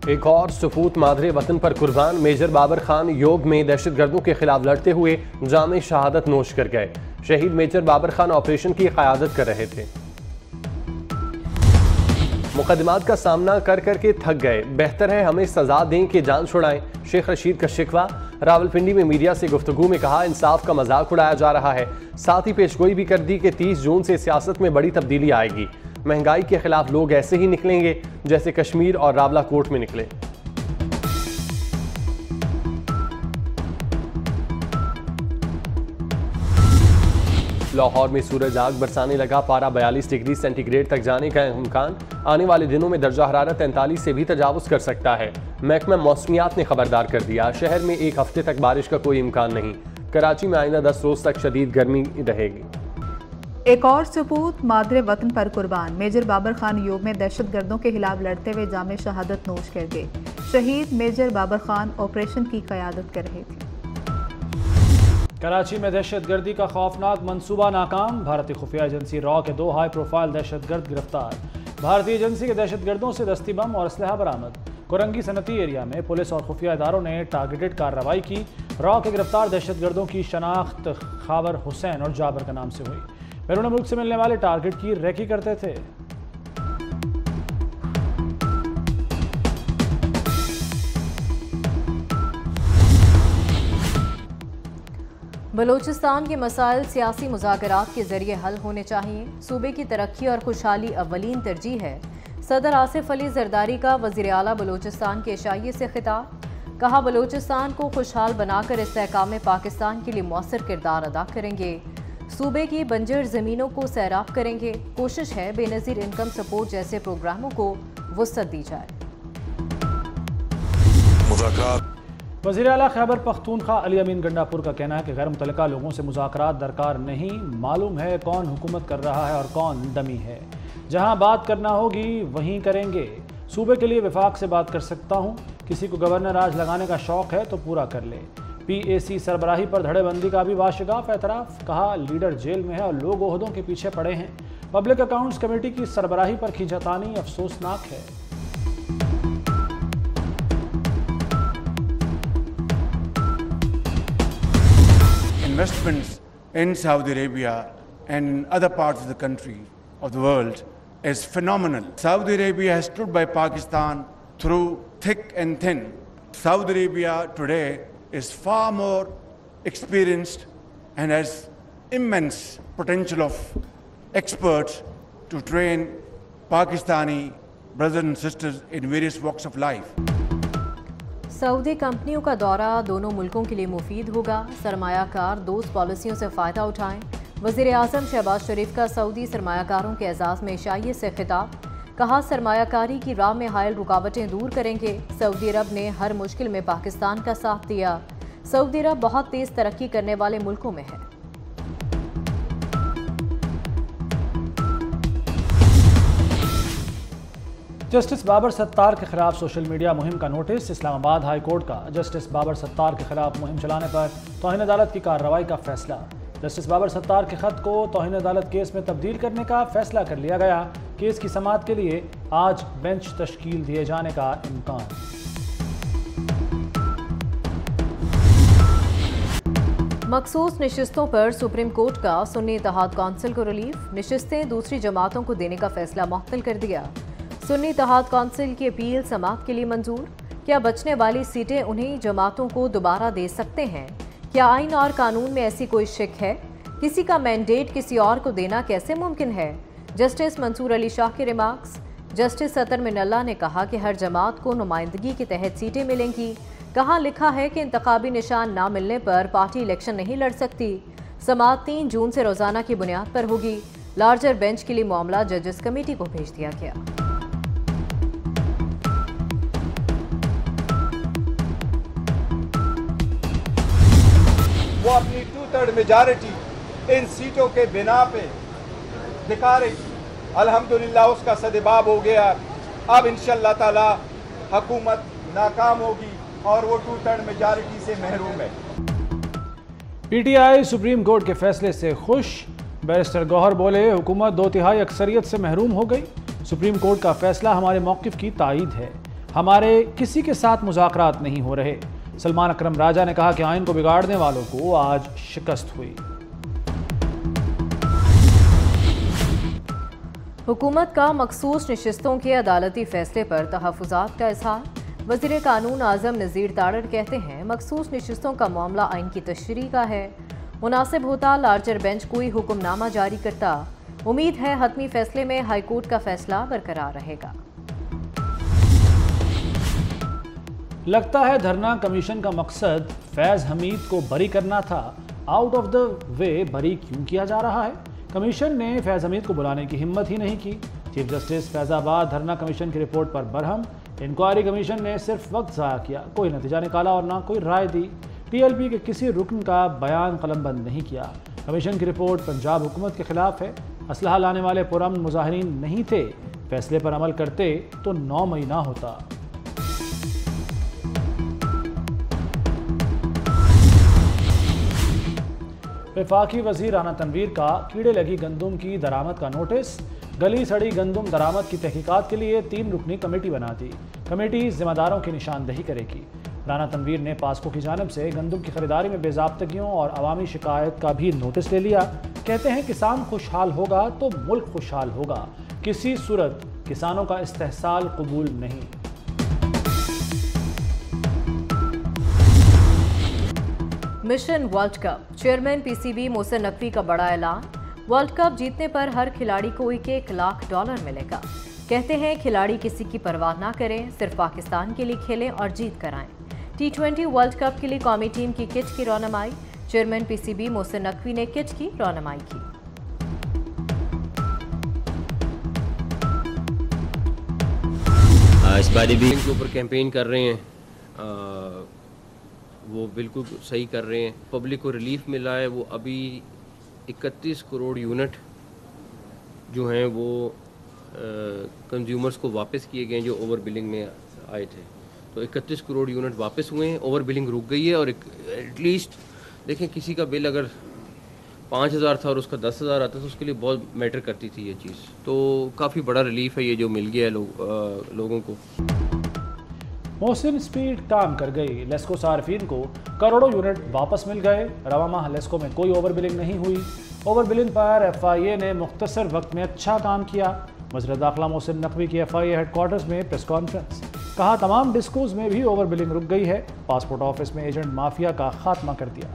एक और सपूत मादरे वतन पर कुर्बान। मेजर बाबर खान योग में दहशतगर्दों के खिलाफ लड़ते हुए जामे शहादत नोश कर गए। शहीद मेजर बाबर खान ऑपरेशन की क़यादत कर रहे थे। मुकदमात का सामना कर करके थक गए, बेहतर है हमें सजा दें कि जान छुड़ाएं। शेख रशीद का शिकवा। रावलपिंडी में मीडिया से गुफ्तगू में कहा, इंसाफ का मजाक उड़ाया जा रहा है। साथ ही पेशगोई भी कर दी कि 30 जून से सियासत में बड़ी तब्दीली आएगी। महंगाई के खिलाफ लोग ऐसे ही निकलेंगे जैसे कश्मीर और रावलाकोट में निकले। लाहौर में सूरज आग बरसाने लगा, पारा 42 डिग्री सेंटीग्रेड तक जाने का इम्कान। आने वाले दिनों में दर्जा हरारत 43 से भी तजावुज कर सकता है। महकमा मौसमियात ने खबरदार कर दिया, शहर में एक हफ्ते तक बारिश का कोई इम्कान नहीं। कराची में आइंदा 10 रोज तक शदीद गर्मी रहेगी। एक और सपूत मादरे वतन पर कुर्बान। मेजर बाबर खान योग में दहशतगर्दों के खिलाफ लड़ते हुए जामे शहादत नोश कर गए। शहीद मेजर बाबर खान ऑपरेशन की क़यादत कर रहे थे। कराची में दहशतगर्दी का खौफनाक मंसूबा नाकाम। भारतीय खुफिया एजेंसी रॉ के 2 हाई प्रोफाइल दहशतगर्द गिरफ्तार। भारतीय एजेंसी के दहशतगर्दों से दस्ती बम और असलहा बरामद। कोरंगी सनती एरिया में पुलिस और खुफिया इदारों ने टारगेटेड कार्रवाई की। रॉ के गिरफ्तार दहशतगर्दों की शनाख्त खाबर हुसैन और जाबर का नाम से हुई। बैरून मुल्क से मिलने वाले टारगेट की रेकी करते थे। बलूचिस्तान के मसाइल सियासी मुज़ाकरात के जरिए हल होने चाहिए। सूबे की तरक्की और खुशहाली अव्वलीन तरजीह है। सदर आसिफ अली जरदारी का वज़ीर आला बलूचिस्तान के एशियाई से खिताब। कहा, बलूचिस्तान को खुशहाल बनाकर इस्तेहकाम पाकिस्तान के लिए मौसर किरदार अदा करेंगे। सूबे की बंजर ज़मीनों को सैराब करेंगे। कोशिश है बेनज़ीर इनकम सपोर्ट जैसे प्रोग्रामों को वुसअत दी जाए। वज़ीर आला खैबर पख्तूनख्वा अली अमीन गंडापुर का कहना है कि गैर मुतल्लिका लोगों से मुज़ाकरात दरकार नहीं, मालूम है कौन हुकूमत कर रहा है और कौन डमी है। जहां बात करना होगी वहीं करेंगे। सूबे के लिए विफाक से बात कर सकता हूं, किसी को गवर्नर राज लगाने का शौक है तो पूरा कर ले। PAC सरबराही पर धड़ेबंदी का भी वाशिगाफ एतराफ़। कहा, लीडर जेल में है और लोग ओहदों के पीछे पड़े हैं। पब्लिक अकाउंट्स कमेटी की सरबराही पर खींचातानी अफसोसनाक है। Investments in Saudi Arabia and other parts of the country, of the world, is phenomenal. Saudi Arabia has stood by Pakistan through thick and thin. Saudi Arabia today is far more experienced and has immense potential of experts to train Pakistani brothers and sisters in various walks of life. Saudi कंपनियों का दौरा दोनों मुल्कों के लिए मुफीद होगा। सरमायाकार दोस्त पॉलिसियों से फ़ायदा उठाएं। वज़ीर आज़म शहबाज शरीफ का सऊदी सरमायाकारों के एजाज़ में एशियाई से खिताब। कहा, सरमायाकारी की राह में हायल रुकावटें दूर करेंगे। सऊदी अरब ने हर मुश्किल में पाकिस्तान का साथ दिया। सऊदी अरब बहुत तेज़ तरक्की करने वाले मुल्कों में है। जस्टिस बाबर सत्तार के खिलाफ सोशल मीडिया मुहिम का नोटिस। इस्लामाबाद हाई कोर्ट का जस्टिस बाबर सत्तार के खिलाफ मुहिम चलाने पर तौहीन अदालत की कार्रवाई का फैसला। जस्टिस बाबर सत्तार के खत को तौहीन अदालत केस में तब्दील करने का फैसला कर लिया गया। केस की समाअत के लिए आज बेंच तश्कील दिए जाने का इम्कान। मखसूस नशिस्तों पर सुप्रीम कोर्ट का सुन्नी इत्तेहाद कौंसिल को रिलीफ। नशिस्तें दूसरी जमातों को देने का फैसला मुअत्तल कर दिया। सुन्नी इत्तेहाद कौंसिल की अपील समाअत के लिए मंजूर। क्या बचने वाली सीटें उन्हीं जमातों को दोबारा दे सकते हैं? क्या आइन और कानून में ऐसी कोई शिक है? किसी का मैंडेट किसी और को देना कैसे मुमकिन है? जस्टिस मंसूर अली शाह के रिमार्क्स। जस्टिस सतर मिनल्ला ने कहा कि हर जमात को नुमाइंदगी के तहत सीटें मिलेंगी। कहाँ लिखा है कि इंतखाबी निशान ना मिलने पर पार्टी इलेक्शन नहीं लड़ सकती। समाअत 3 जून से रोजाना की बुनियाद पर होगी। लार्जर बेंच के लिए मामला जजेस कमेटी को भेज दिया गया। वो अपनी 2/3 मेजॉरिटी इन सीटों के बिना पे दिखा रही। अल्हम्दुलिल्लाह उसका सदबाब हो गया। अब इंशाअल्लाह ताला हुकूमत नाकाम होगी और वो 2/3 मेजॉरिटी से महरूम है। PTI सुप्रीम कोर्ट के फैसले से खुश। बैरिस्टर गौहर बोले, हुकूमत 2/3 अक्सरियत से महरूम हो गई। सुप्रीम कोर्ट का फैसला हमारे मौक़िफ़ की तायीद है। हमारे किसी के साथ मुज़ाकरात नहीं हो रहे। सलमान अकरम राजा ने कहा कि आइन को बिगाड़ने वालों को आज शिकस्त हुई। हुकूमत का मखसूस नशिस्तों के अदालती फैसले पर तहफ़्फ़ुज़ात का इज़हार। वज़ीर कानून आज़म नज़ीर तारड़ कहते हैं मखसूस नशिस्तों का मामला आइन की तशरीह का है। मुनासिब होता लार्जर बेंच कोई हुक्मनामा जारी करता। उम्मीद है हतमी फैसले में हाई कोर्ट का फैसला बरकरार रहेगा। लगता है धरना कमीशन का मकसद फैज़ हमीद को बरी करना था। आउट ऑफ द वे बरी क्यों किया जा रहा है? कमीशन ने फैज़ हमीद को बुलाने की हिम्मत ही नहीं की। चीफ जस्टिस फैज़ाबाद धरना कमीशन की रिपोर्ट पर बरहम। इंक्वायरी कमीशन ने सिर्फ वक्त ज़ाया किया, कोई नतीजा निकाला और ना कोई राय दी। टीएलपी के किसी रुकन का बयान कलमबंद नहीं किया। कमीशन की रिपोर्ट पंजाब हुकूमत के खिलाफ है। असलहा लाने वाले पुरअमन मुजाहिरीन नहीं थे। फैसले पर अमल करते तो 9 मई ना होता। वफाकी वज़ीर राना तनवीर का कीड़े लगी गंदुम की दरामद का नोटिस। गली सड़ी गंदुम दरामद की तहकीकात के लिए 3 रुकनी कमेटी बना दी। कमेटी जिम्मेदारों की निशानदही करेगी। राना तनवीर ने पास्को की जानिब से गंदुम की खरीदारी में बेज़ाब्तगियों और अवामी शिकायत का भी नोटिस ले लिया। कहते हैं किसान खुशहाल होगा तो मुल्क खुशहाल होगा। किसी सूरत किसानों का इस्तेहसाल कबूल नहीं। Mission world cup. Chairman PCB Mohsin Naqvi का बड़ा ऐलान। वर्ल्ड कप जीतने पर हर खिलाड़ी को $1 लाख मिलेगा। कहते हैं खिलाड़ी किसी की परवाह ना करें, सिर्फ पाकिस्तान के लिए खेलें और जीत कर आएं। T20 वर्ल्ड कप के लिए कौमी टीम की किट की रौनमाई। चेयरमैन पीसीबी मोहसिन नकवी ने किट की रौनमाई की। इस बार भी के ऊपर कैंपेन कर रहे हैं, वो बिल्कुल सही कर रहे हैं। पब्लिक को रिलीफ मिला है। वो अभी 31 करोड़ यूनिट जो हैं वो कंज्यूमर्स को वापस किए गए जो ओवर बिलिंग में आए थे। तो 31 करोड़ यूनिट वापस हुए हैं। ओवर बिलिंग रुक गई है। और एटलीस्ट देखें, किसी का बिल अगर 5,000 था और उसका 10,000 आता तो उसके लिए बहुत मैटर करती थी ये चीज़। तो काफ़ी बड़ा रिलीफ है ये जो मिल गया है लोगों को। मोहसिन स्पीड काम कर गई। लेस्को सार्फिन को करोड़ों यूनिट वापस मिल गए। रवा माह लेस्को में कोई ओवर बिलिंग नहीं हुई। ओवर बिलिंग पर FIA ने मुख्तसर वक्त में अच्छा काम किया। वज़ीर दाखिला मोहसिन नकवी की FIA हेडक्वार्टर्स में प्रेस कॉन्फ्रेंस। कहा तमाम डिस्कोज में भी ओवर बिलिंग रुक गई है। पासपोर्ट ऑफिस में एजेंट माफिया का खात्मा कर दिया।